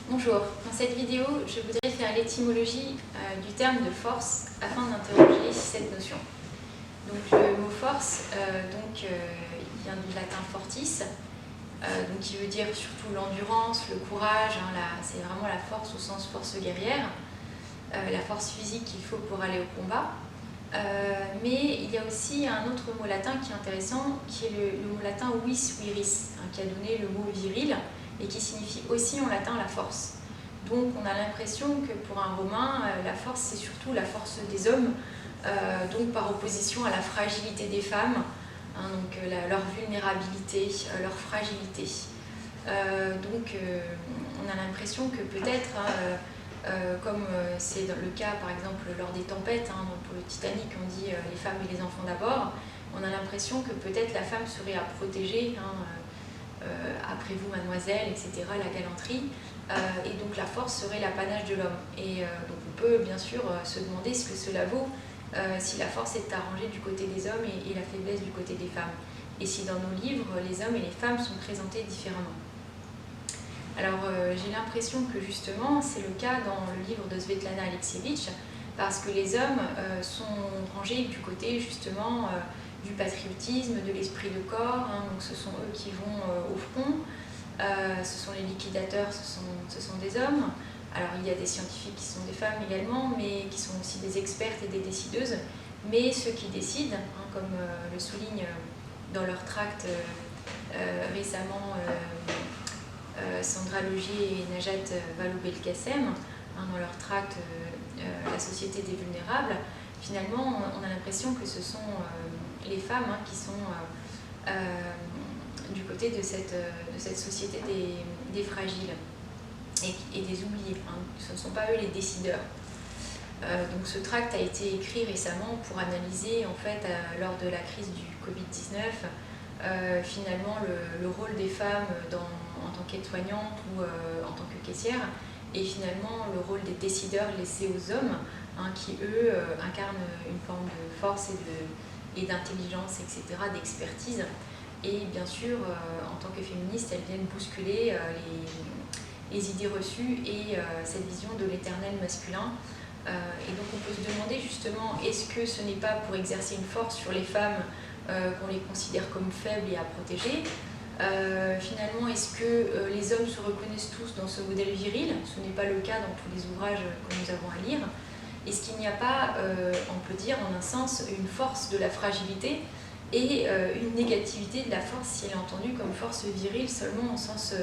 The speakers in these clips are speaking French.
Bonjour, dans cette vidéo, je voudrais faire l'étymologie du terme de force afin d'interroger cette notion. Donc le mot force il vient du latin fortis, qui veut dire surtout l'endurance, le courage, c'est vraiment la force au sens force guerrière, la force physique qu'il faut pour aller au combat. Mais il y a aussi un autre mot latin qui est intéressant, qui est le mot latin vis viris, qui a donné le mot viril, et qui signifie aussi en latin la force. Donc on a l'impression que pour un Romain, la force c'est surtout la force des hommes, donc par opposition à la fragilité des femmes, leur vulnérabilité, leur fragilité. On a l'impression que peut-être, comme c'est le cas par exemple lors des tempêtes, pour le Titanic on dit les femmes et les enfants d'abord, on a l'impression que peut-être la femme serait à protéger, après vous mademoiselle, etc., la galanterie, et donc la force serait l'apanage de l'homme. Et donc on peut bien sûr se demander ce que cela vaut si la force est arrangée du côté des hommes et la faiblesse du côté des femmes. Et si dans nos livres, les hommes et les femmes sont présentés différemment. Alors j'ai l'impression que justement c'est le cas dans le livre de Svetlana Alexievitch, parce que les hommes sont rangés du côté justement du patriotisme, de l'esprit de corps, donc ce sont eux qui vont au front, ce sont les liquidateurs, ce sont des hommes. Alors il y a des scientifiques qui sont des femmes également, mais qui sont aussi des expertes et des décideuses, mais ceux qui décident, comme le souligne dans leur tract récemment Sandra Logier et Najat Vallaud-Belkacem, dans leur tract La société des vulnérables, finalement on a l'impression que ce sont les femmes qui sont du côté de cette société des fragiles et des oubliés. Ce ne sont pas eux les décideurs. Donc ce tract a été écrit récemment pour analyser en fait lors de la crise du Covid-19 finalement le rôle des femmes en tant qu'aide-soignante ou en tant que caissière, et finalement le rôle des décideurs laissés aux hommes, qui eux incarnent une forme de force et d'intelligence, etc., d'expertise. Et bien sûr, en tant que féministes, elles viennent bousculer les idées reçues et cette vision de l'éternel masculin. Et donc on peut se demander justement, est-ce que ce n'est pas pour exercer une force sur les femmes qu'on les considère comme faibles et à protéger? Finalement, est-ce que les hommes se reconnaissent tous dans ce modèle viril? Ce n'est pas le cas dans tous les ouvrages que nous avons à lire. Est-ce qu'il n'y a pas, on peut dire en un sens, une force de la fragilité et une négativité de la force si elle est entendue comme force virile seulement en sens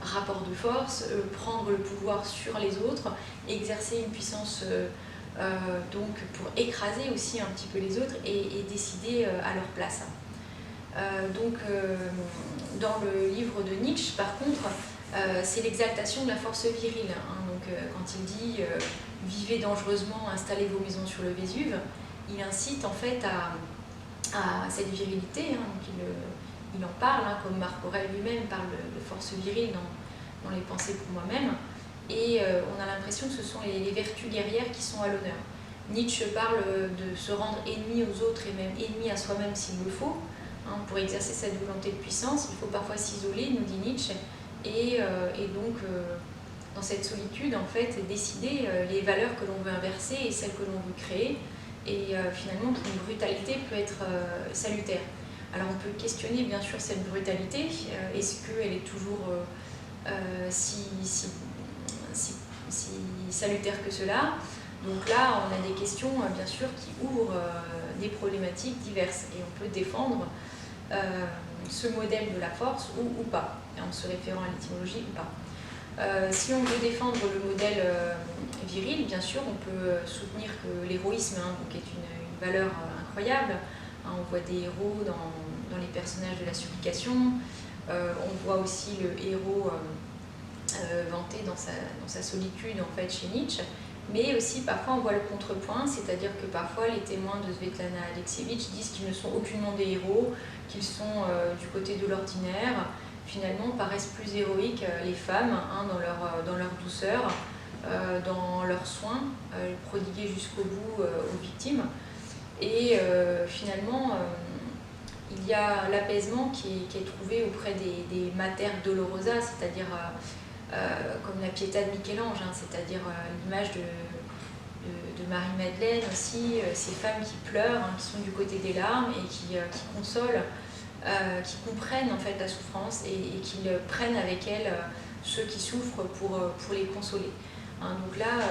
rapport de force, prendre le pouvoir sur les autres, exercer une puissance donc pour écraser aussi un petit peu les autres et décider à leur place. Dans le livre de Nietzsche, par contre, c'est l'exaltation de la force virile. Quand il dit « vivez dangereusement, installez vos maisons sur le Vésuve », il incite en fait à cette virilité. Il en parle, comme Marc Aurèle lui-même parle de force virile dans Les Pensées pour moi-même. Et on a l'impression que ce sont les vertus guerrières qui sont à l'honneur. Nietzsche parle de se rendre ennemi aux autres et même ennemi à soi-même s'il le faut. Pour exercer cette volonté de puissance, il faut parfois s'isoler, nous dit Nietzsche, et donc dans cette solitude, en fait, décider les valeurs que l'on veut inverser et celles que l'on veut créer, et finalement qu'une brutalité peut être salutaire. Alors on peut questionner bien sûr cette brutalité, est-ce qu'elle est toujours si salutaire que cela? Donc là, on a des questions bien sûr qui ouvrent des problématiques diverses, et on peut défendre ce modèle de la force ou pas, en se référant à l'étymologie ou pas. Si on veut défendre le modèle viril, bien sûr, on peut soutenir que l'héroïsme est une valeur incroyable. On voit des héros dans les personnages de la supplication. On voit aussi le héros vanté dans sa solitude en fait, chez Nietzsche. Mais aussi, parfois, on voit le contrepoint, c'est-à-dire que parfois, les témoins de Svetlana Alexievitch disent qu'ils ne sont aucunement des héros, qu'ils sont du côté de l'ordinaire. Finalement, paraissent plus héroïques les femmes, dans leur douceur, dans leurs soins, prodigués jusqu'au bout aux victimes. Et finalement, il y a l'apaisement qui est trouvé auprès des mater dolorosa, c'est-à-dire comme la Pietà de Michel-Ange, hein, c'est-à-dire l'image de Marie-Madeleine aussi, ces femmes qui pleurent, hein, qui sont du côté des larmes et qui consolent, qui comprennent en fait la souffrance et qui prennent avec elles ceux qui souffrent pour les consoler. Hein, donc là,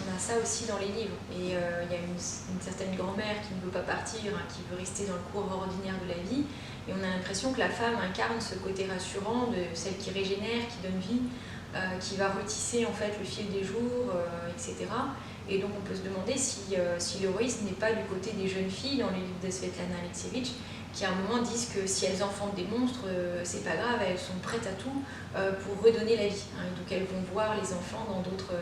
on a ça aussi dans les livres. Et il y a une certaine grand-mère qui ne veut pas partir, hein, qui veut rester dans le cours ordinaire de la vie. Et on a l'impression que la femme incarne ce côté rassurant de celle qui régénère, qui donne vie, qui va retisser en fait le fil des jours, etc. Et donc on peut se demander si l'héroïsme n'est pas du côté des jeunes filles dans les livres de Svetlana Alexievitch, qui à un moment disent que si elles enfantent des monstres, c'est pas grave, elles sont prêtes à tout pour redonner la vie. Hein. Donc elles vont voir les enfants dans d'autres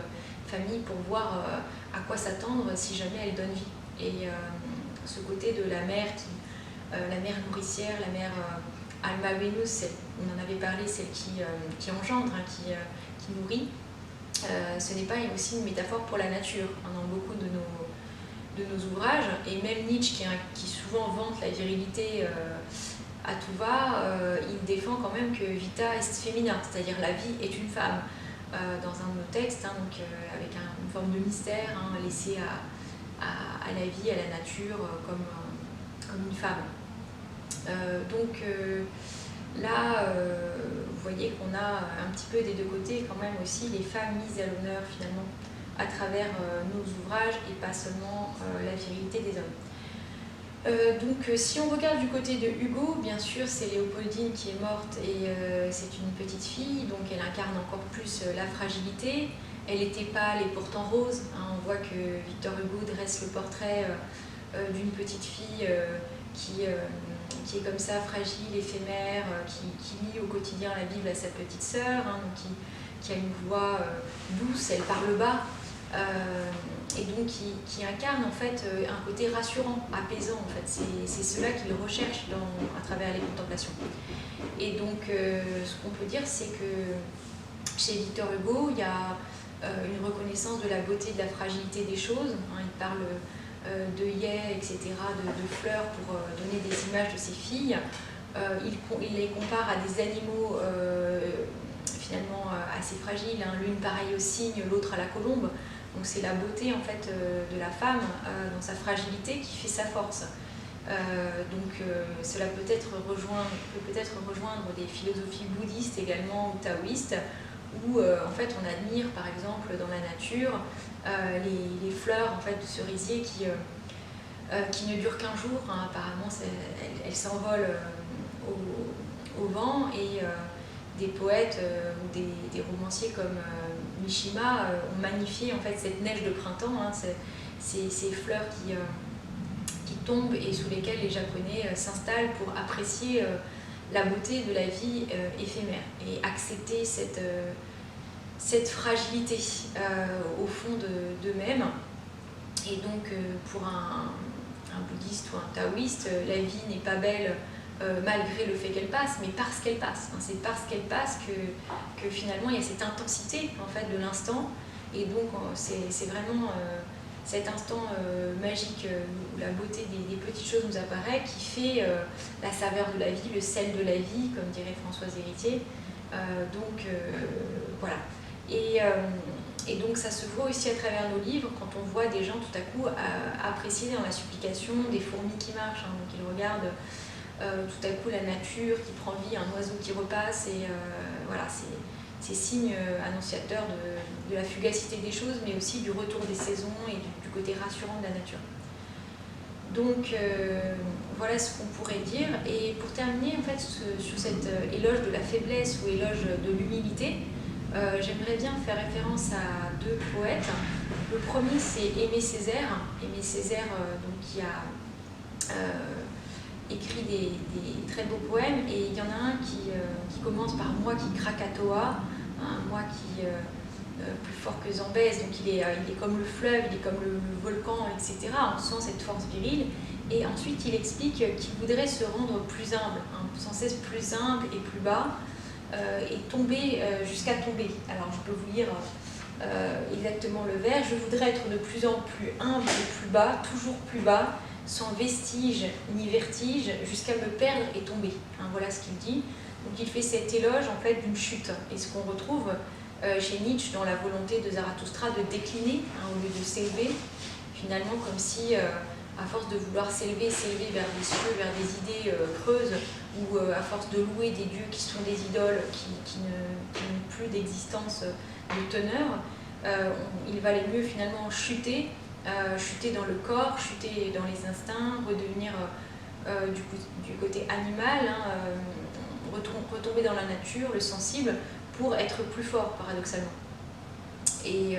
familles pour voir à quoi s'attendre si jamais elles donnent vie. Et ce côté de la mère, la mère nourricière, la mère Alma Venus, on en avait parlé, celle qui engendre, hein, qui nourrit, ce n'est pas aussi une métaphore pour la nature. Dans beaucoup de nos ouvrages, et même Nietzsche qui souvent vante la virilité à tout va, il défend quand même que vita est femina, c'est-à-dire la vie est une femme, dans un de nos textes, hein, donc, avec une forme de mystère, hein, laissé à la vie, à la nature, comme une femme. Là, vous voyez qu'on a un petit peu des deux côtés quand même aussi les femmes mises à l'honneur finalement à travers nos ouvrages et pas seulement la virilité des hommes. Si on regarde du côté de Hugo, bien sûr c'est Léopoldine qui est morte et c'est une petite fille, donc elle incarne encore plus la fragilité. Elle était pâle et pourtant rose, hein. On voit que Victor Hugo dresse le portrait d'une petite fille qui est comme ça, fragile, éphémère, qui lit au quotidien la Bible à sa petite sœur, hein, qui a une voix douce, elle parle bas, et donc qui incarne en fait un côté rassurant, apaisant en fait. C'est cela qu'il recherche à travers les contemplations. Et donc ce qu'on peut dire, c'est que chez Victor Hugo, il y a une reconnaissance de la beauté, de la fragilité des choses, hein. Il parle d'œillets, etc., de fleurs pour donner des images de ses filles. Il les compare à des animaux finalement assez fragiles, hein, l'une pareille au cygne, l'autre à la colombe. Donc c'est la beauté en fait de la femme dans sa fragilité qui fait sa force. Cela peut peut-être rejoindre des philosophies bouddhistes également ou taoïstes, où en fait on admire par exemple dans la nature les fleurs en fait, de cerisier qui ne durent qu'un jour, hein. Apparemment elles s'envolent au vent et des poètes ou des romanciers comme Mishima ont magnifié en fait, cette neige de printemps, hein, ces fleurs qui tombent et sous lesquelles les Japonais s'installent pour apprécier la beauté de la vie éphémère et accepter cette fragilité au fond d'eux-mêmes. Et donc pour un bouddhiste ou un taoïste, la vie n'est pas belle malgré le fait qu'elle passe, mais parce qu'elle passe. Hein. C'est parce qu'elle passe que finalement il y a cette intensité en fait, de l'instant. Et donc c'est vraiment cet instant magique où la beauté des petites choses nous apparaît qui fait la saveur de la vie, le sel de la vie, comme dirait Françoise Héritier. Voilà. Et donc ça se voit aussi à travers nos livres quand on voit des gens tout à coup apprécier dans la supplication des fourmis qui marchent. Hein. Donc ils regardent tout à coup la nature qui prend vie, un oiseau qui repasse, et voilà, c'est signe annonciateur de la fugacité des choses, mais aussi du retour des saisons et du côté rassurant de la nature. Donc voilà ce qu'on pourrait dire. Et pour terminer en fait, sur cet éloge de la faiblesse ou éloge de l'humilité, j'aimerais bien faire référence à deux poètes. Le premier c'est Aimé Césaire. Aimé Césaire qui a écrit des très beaux poèmes, et il y en a un qui commence par « Moi qui Krakatoa », hein, moi qui plus fort que Zambèze, donc il est comme le fleuve, il est comme le volcan, etc. On sent cette force virile, et ensuite il explique qu'il voudrait se rendre plus humble, hein, sans cesse plus humble et plus bas, et tomber jusqu'à tomber. Alors je peux vous lire exactement le vers. « Je voudrais être de plus en plus humble et plus bas, toujours plus bas, sans vestige ni vertige, jusqu'à me perdre et tomber. » Hein, voilà ce qu'il dit. Donc il fait cet éloge en fait d'une chute. Et ce qu'on retrouve chez Nietzsche dans la volonté de Zarathustra de décliner, au lieu de s'élever, finalement comme si, à force de vouloir s'élever vers les cieux, vers des idées creuses, ou à force de louer des dieux qui sont des idoles, qui n'ont plus d'existence, de teneur, il valait mieux finalement chuter dans le corps, chuter dans les instincts, redevenir du côté animal, retomber dans la nature, le sensible, pour être plus fort, paradoxalement. Et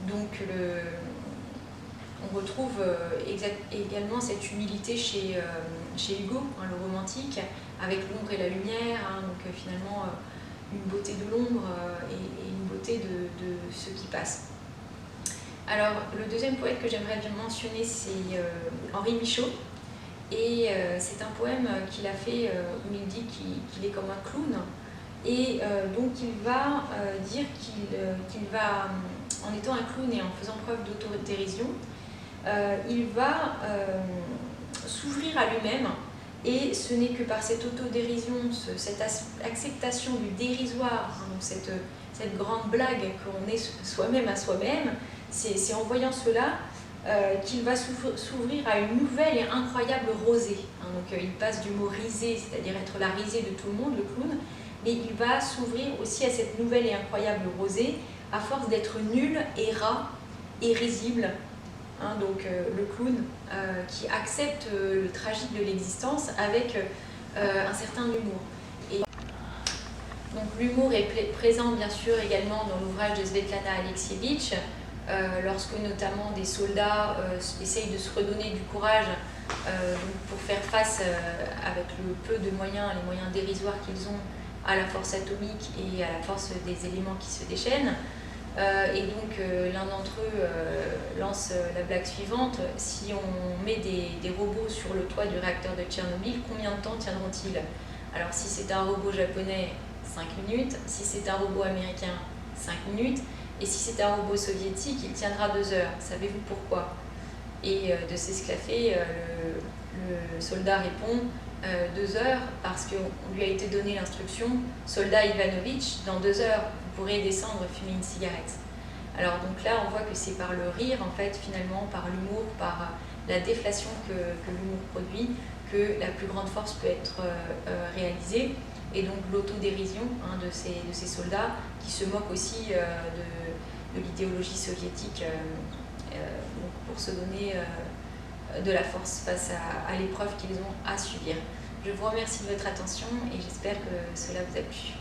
donc, on retrouve également cette humilité chez Hugo, le romantique, avec l'ombre et la lumière, donc finalement une beauté de l'ombre et une beauté de ce qui passe. Alors, le deuxième poète que j'aimerais bien mentionner, c'est Henri Michaud. Et c'est un poème qu'il a fait où il dit qu'il est comme un clown. Et donc il va dire qu'il va, en étant un clown et en faisant preuve d'autodérision, il va s'ouvrir à lui-même. Et ce n'est que par cette autodérision, cette acceptation du dérisoire, donc cette grande blague qu'on est soi-même à soi-même, c'est en voyant cela qu'il va s'ouvrir à une nouvelle et incroyable rosée. Donc il passe du mot risée, c'est-à-dire être la risée de tout le monde, le clown, mais il va s'ouvrir aussi à cette nouvelle et incroyable rosée, à force d'être nul et rat et risible. Donc le clown qui accepte le tragique de l'existence avec un certain humour. Et donc l'humour est présent bien sûr également dans l'ouvrage de Svetlana Alexievitch, lorsque notamment des soldats essayent de se redonner du courage pour faire face avec le peu de moyens, les moyens dérisoires qu'ils ont, à la force atomique et à la force des éléments qui se déchaînent. Et donc l'un d'entre eux lance la blague suivante: si on met des robots sur le toit du réacteur de Tchernobyl, combien de temps tiendront-ils? Alors si c'est un robot japonais, 5 minutes, si c'est un robot américain, 5 minutes, et si c'est un robot soviétique, il tiendra 2 heures. Savez-vous pourquoi? Et de s'esclaffer, le soldat répond 2 heures parce qu'on lui a été donné l'instruction: soldat Ivanovitch, dans 2 heures, vous pourrez descendre fumer une cigarette. Alors donc là, on voit que c'est par le rire, en fait, finalement, par l'humour, par la déflation que l'humour produit, que la plus grande force peut être réalisée. Et donc l'autodérision de ces soldats qui se moquent aussi de l'idéologie soviétique pour se donner de la force face à l'épreuve qu'ils ont à subir. Je vous remercie de votre attention et j'espère que cela vous a plu.